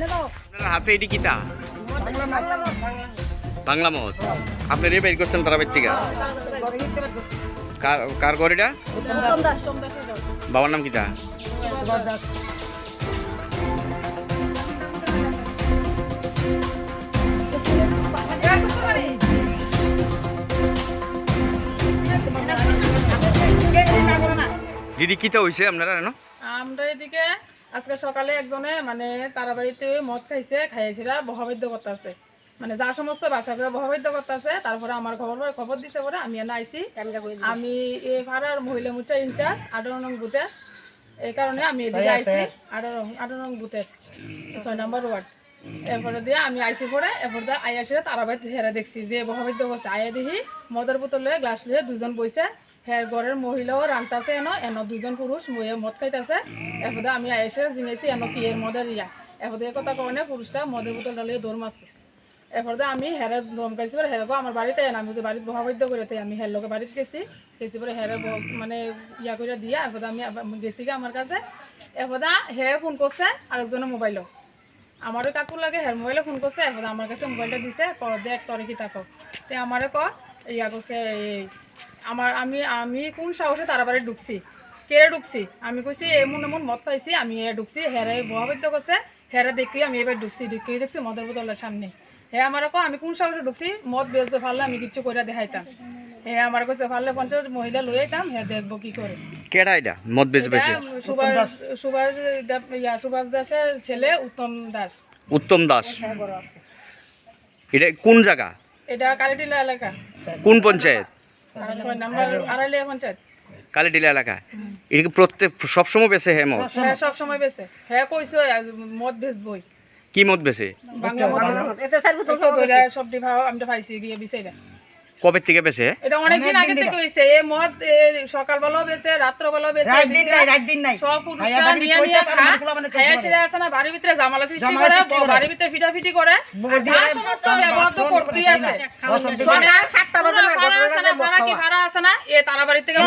আপনার হাতে এটি কিতা বাংলা মদ আপনার এই বের করছেন তারা বের থেকে কার ঘর এটা বাবার নাম কিতা দিদি কিতা হইছে আপনারা জানো আমরা এদিকে আজকে সকালে একজনে মানে তারা বাড়িতে মদ খাইছে খাইয়েছিলা বহাবৈদ্য করতেছে মানে যা সমস্ত বাসা করে বহাবৈদ্য করতেছে তারপরে আমার খবর দিছে পরে আমি এনে আইছি আমি এই ভাড়ার মহিলা মুচা ইনচার্জ 18 নং বুথে এই কারণে আমি এদিকে আইছি 18 নং বুথে 6 নম্বর ওয়ার্ড এরপরে দিয়ে আমি আইসি পরে এরপর দিয়ে আইসে তারা বাড়িতে হেরা দেখছি যে বহাবৈদ্য করছে আইয়া দেখি মদের বোতল লয়ে গ্লাস লয়ে দুজন বইছে হ্যাঁ ঘরের মহিলাও রান্তাছে এনো দুজন পুরুষ মদ খাইতেছে এরপরে আমি আইসে জিনেছি এনো কি এর মদের ইয়া এরপরে কথা কনে পুরুষটা মদের বোতলটা লিয়ে দৌড় মারছে এরপরে আমি হেরে ধমকাইছি পরে হেরো আমার বাড়িতে আমি তো বাড়িতে বহাবৈদ্য করে আমি হের লোকে বাড়িতে গেছি পরে হেরে মানে ইয়া করে দিয়া এরপরে আমি গেছি আমার কাছে এরপরে হে ফোন করছে আরেকজনের মোবাইলও আমারও কাকুর লাগে হের মোবাইলে ফোন করছে এরপরে আমার কাছে মোবাইলটা দিছে দেখ তোরে কি তাকো তে আমারে ইয়া করছে আমি কোন সাহসে তারা বাড়ি ঢুকছি কে ঢুকছি আমি কইছি এমন এমন মদ পাইছি আমি ঢুকছি হেরে বহাবৈদ্য করছে হেরে দেখি আমি এবার ঢুকছি দেখছি মদের বোতলের সামনে হ্যাঁ আমার আমি কোন সাহসে ঢুকছি মদ বেচতে পারলে আমি কিচ্ছু করে দেখাইতাম হ্যাঁ আমার কাছে পারলে 50 মহিলা লই আইতাম হ্যাঁ দেখবো কি করে কেডা এটা মদ বেচবে সুভাষ দাসের ছেলে উত্তম দাস এটা কোন জায়গা এটা কালীটিলা এলাকা কোন পঞ্চায়েত 6 নম্বর আড়াইলিয়া পঞ্চায়েত কালীটিলা এলাকা এটা কি প্রত্যেক সবসময় বেচে হে মদ হ্যাঁ সবসময় বেচে হ্যাঁ কইছো মদ বেচবই কি মদ বেচে বাংলা মদ এটা সবটি ভাও আমরা পাইছি গিয়ে বিছাইরা কবে থেকে বেচে এটা অনেকদিন আগে থেকে হইছে এই মদ সকালবেলাও বেচে রাত্রবেলাও বেচে রাত দিন নাই সব পুরুষরা নিয়ে খায় সেরা আছে না বাড়ির ভিতরে জামালা সৃষ্টি করে বাড়ির ভিতরে ফিটাফিটি করে যা সমস্ত ব্যবহার তো করতেই আছে সকাল 7টা বাজে না ভাড়া কি ভাড়া আছে না এই তারা বাড়ি থেকে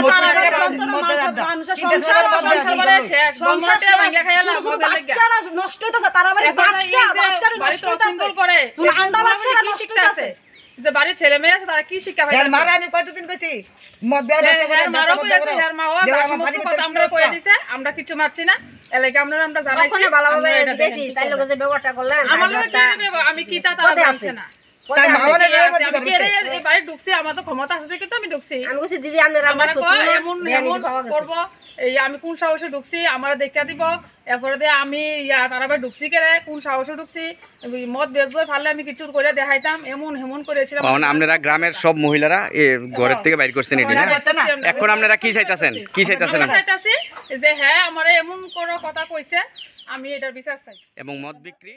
মানুষের সংসার করে শেষ সংসারটা ভাঙা খাইলা বাচ্চারা নষ্ট হইতাছে তারা বাড়ি বাচ্চারা নষ্ট হইতাছে করে আমরা বাচ্চারা নষ্ট হইতাছে যে বাড়ি ছেলে মেয়ে আছে তারা কি শিক্ষা পায় মারা আমি কতদিন কইছি মদ বের হ্যাঁ মারো কইছে হ্যাঁ মাও সমস্ত কথা আমরা কই দিছে আমরা কিছু মারছি না এলাকা আমরা জানাইছি ওখানে ভালোভাবে দিয়েছি তাই লোকে যে ব্যবহারটা করলেন আমার লোকে কি দেব আমি কি তা তারা জানছে না তাই মাওনে এই বাড়ি ঢুকছি আমার তো ক্ষমতা আছে কিন্তু আমি ঢুকছি আমি কইছি দিদি আপনারা আমার এমন করব এই আমি কোন সাহসে ঢুকছি আমরা দেখা দিব এরপরে দিয়ে আমি তারা বাড়ি ঢুকছি কেরে কোন সাহসে ঢুকছি মদ বেচবো পারলে আমি কিছু করে দেখাইতাম এমন করেছিলাম আপনারা গ্রামের সব মহিলারা ঘরের থেকে বাইর করছেন এটি না এখন আপনারা কি চাইতাছেন যে হ্যাঁ আমারে এমন করে কথা কইছে আমি এটার বিচার চাই এবং মদ বিক্রি